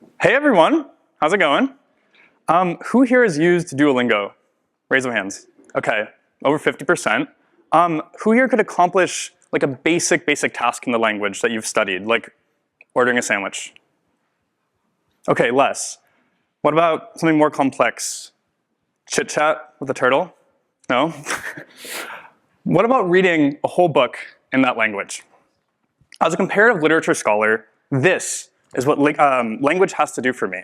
Hey everyone, how's it going? Who here has used Duolingo? Raise of hands. Okay, over 50%. Who here could accomplish like a basic task in the language that you've studied, like ordering a sandwich? Okay, less. What about something more complex? Chit chat with a turtle? No? What about reading a whole book in that language? As a comparative literature scholar, this is what language has to do for me.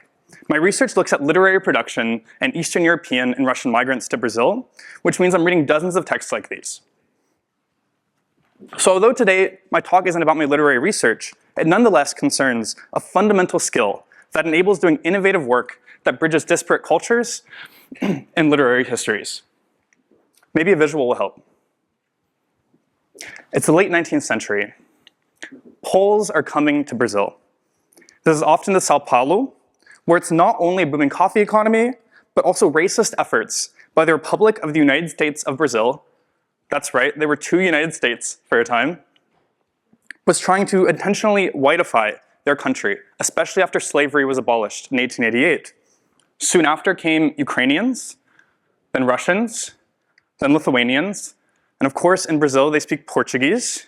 My research looks at literary production and Eastern European and Russian migrants to Brazil, which means I'm reading dozens of texts like these. So although today my talk isn't about my literary research, it nonetheless concerns a fundamental skill that enables doing innovative work that bridges disparate cultures and literary histories. Maybe a visual will help. It's the late 19th century. Poles are coming to Brazil. This is often to Sao Paulo, where it's not only a booming coffee economy, but also racist efforts by the Republic of the United States of Brazil, that's right, there were two United States for a time, was trying to intentionally whiteify their country, especially after slavery was abolished in 1888. Soon after came Ukrainians, then Russians, then Lithuanians, and of course in Brazil they speak Portuguese.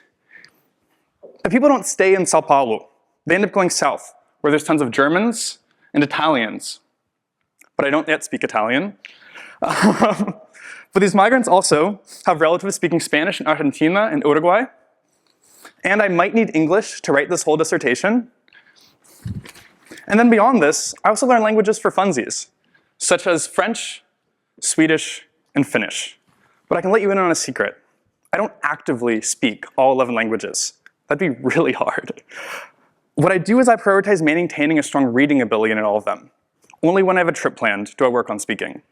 But people don't stay in Sao Paulo. They end up going south, where there's tons of Germans and Italians. But I don't yet speak Italian. But these migrants also have relatives speaking Spanish in Argentina and Uruguay. And I might need English to write this whole dissertation. And then beyond this, I also learn languages for funsies, such as French, Swedish, and Finnish. But I can let you in on a secret. I don't actively speak all 11 languages. That'd be really hard. What I do is I prioritize maintaining a strong reading ability in all of them. Only when I have a trip planned do I work on speaking.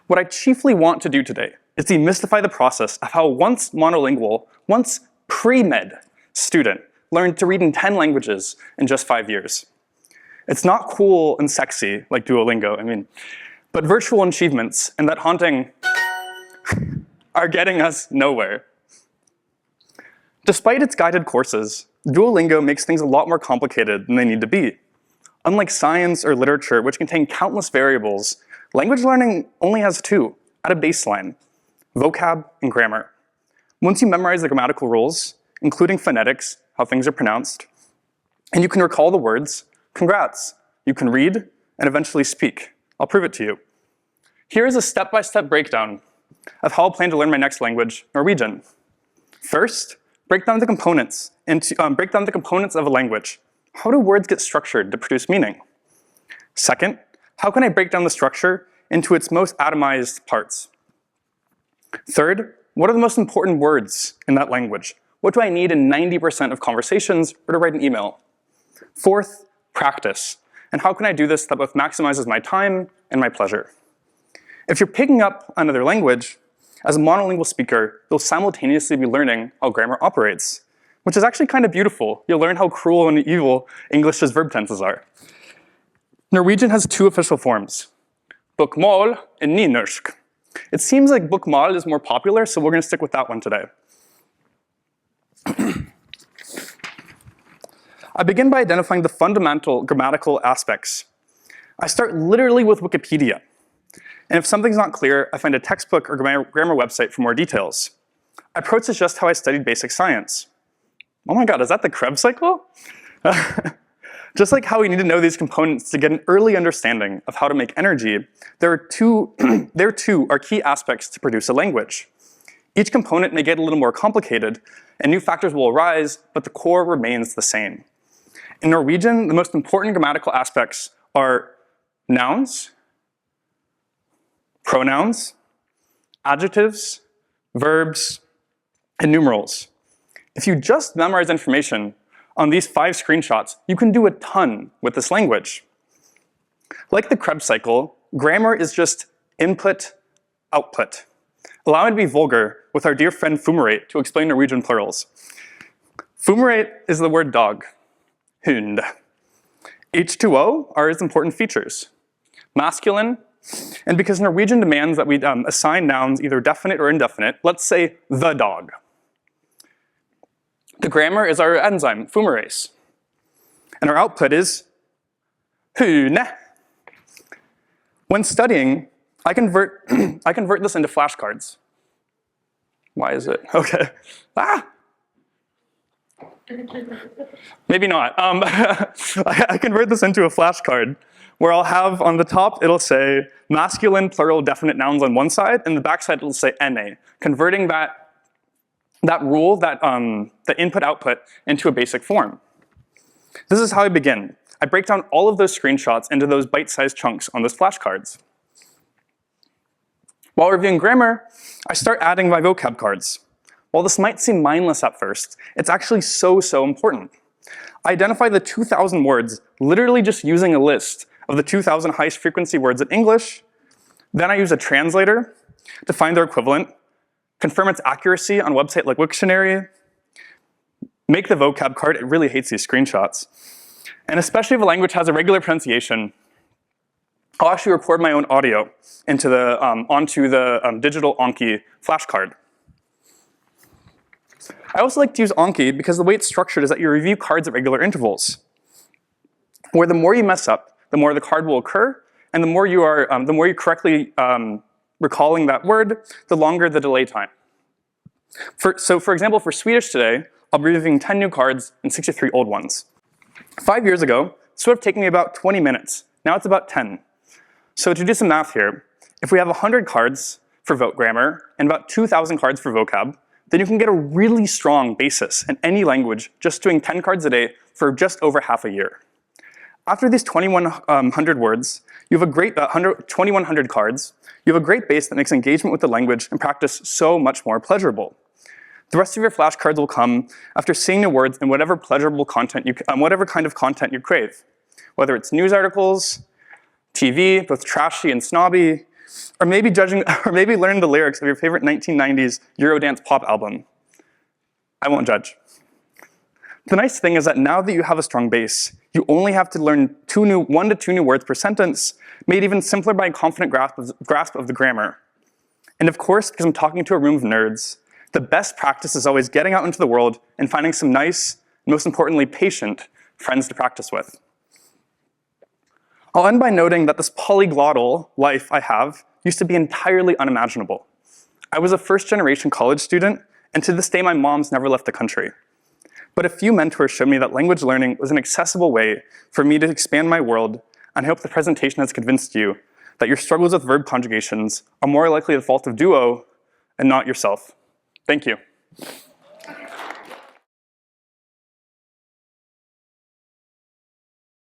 What I chiefly want to do today is demystify the process of how a once monolingual, once pre-med student learned to read in 10 languages in just 5 years. It's not cool and sexy like Duolingo, but virtual achievements and that haunting are getting us nowhere. Despite its guided courses, Duolingo makes things a lot more complicated than they need to be. Unlike science or literature, which contain countless variables, language learning only has two at a baseline: vocab and grammar. Once you memorize the grammatical rules, including phonetics, how things are pronounced, and you can recall the words, congrats, you can read and eventually speak. I'll prove it to you. Here is a step-by-step breakdown of how I plan to learn my next language, Norwegian. First, break down the components of a language. How do words get structured to produce meaning? Second, how can I break down the structure into its most atomized parts? Third, what are the most important words in that language? What do I need in 90% of conversations or to write an email? Fourth, practice. And how can I do this that both maximizes my time and my pleasure? If you're picking up another language, as a monolingual speaker, you'll simultaneously be learning how grammar operates, which is actually kind of beautiful. You'll learn how cruel and evil English's verb tenses are. Norwegian has two official forms, bokmål and nynorsk. It seems like bokmål is more popular, so we're going to stick with that one today. I begin by identifying the fundamental grammatical aspects. I start literally with Wikipedia. And if something's not clear, I find a textbook or grammar website for more details. I approach this just how I studied basic science. Oh my god, is that the Krebs cycle? Just like how we need to know these components to get an early understanding of how to make energy, there too are key aspects to produce a language. Each component may get a little more complicated, and new factors will arise, but the core remains the same. In Norwegian, the most important grammatical aspects are nouns, pronouns, adjectives, verbs, and numerals. If you just memorize information on these 5 screenshots, you can do a ton with this language. Like the Krebs cycle, grammar is just input, output. Allow me to be vulgar with our dear friend fumerate to explain Norwegian plurals. Fumerate is the word dog, hund. H2O are its important features. Masculine, and because Norwegian demands that we assign nouns either definite or indefinite, let's say the dog. The grammar is our enzyme, fumarase. And our output is Hühne. When studying, I convert this into flashcards. Why is it? Okay. Ah! Maybe not. I convert this into a flashcard where I'll have on the top, it'll say masculine plural definite nouns on one side, and the back side it'll say NA, converting that rule, the input-output, into a basic form. This is how I begin. I break down all of those screenshots into those bite-sized chunks on those flashcards. While reviewing grammar, I start adding my vocab cards. While this might seem mindless at first, it's actually so important. I identify the 2,000 words literally just using a list of the 2,000 highest frequency words in English. Then I use a translator to find their equivalent, confirm its accuracy on a website like Wiktionary, make the vocab card. It really hates these screenshots. And especially if a language has a regular pronunciation, I'll actually record my own audio onto the digital Anki flashcard. I also like to use Anki because the way it's structured is that you review cards at regular intervals, where the more you mess up, the more the card will occur, and the more you're correctly recalling that word, the longer the delay time. So for example, for Swedish today, I'll be reviewing 10 new cards and 63 old ones. 5 years ago, this would have taken me about 20 minutes. Now it's about 10. So to do some math here, if we have 100 cards for grammar and about 2,000 cards for vocab, then you can get a really strong basis in any language just doing 10 cards a day for just over half a year. After these 2,100 words, you have a great 2,100 cards, you have a great base that makes engagement with the language and practice so much more pleasurable. The rest of your flashcards will come after seeing the words in whatever pleasurable content whatever kind of content you crave, whether it's news articles, TV, both trashy and snobby, or maybe learn the lyrics of your favorite 1990s Eurodance pop album. I won't judge. The nice thing is that now that you have a strong base, you only have to learn 1 to 2 new words per sentence, made even simpler by a confident grasp of the grammar. And of course, because I'm talking to a room of nerds, the best practice is always getting out into the world and finding some nice, most importantly patient, friends to practice with. I'll end by noting that this polyglottal life I have used to be entirely unimaginable. I was a first-generation college student, and to this day my mom's never left the country. But a few mentors showed me that language learning was an accessible way for me to expand my world, and I hope the presentation has convinced you that your struggles with verb conjugations are more likely the fault of Duo and not yourself. Thank you.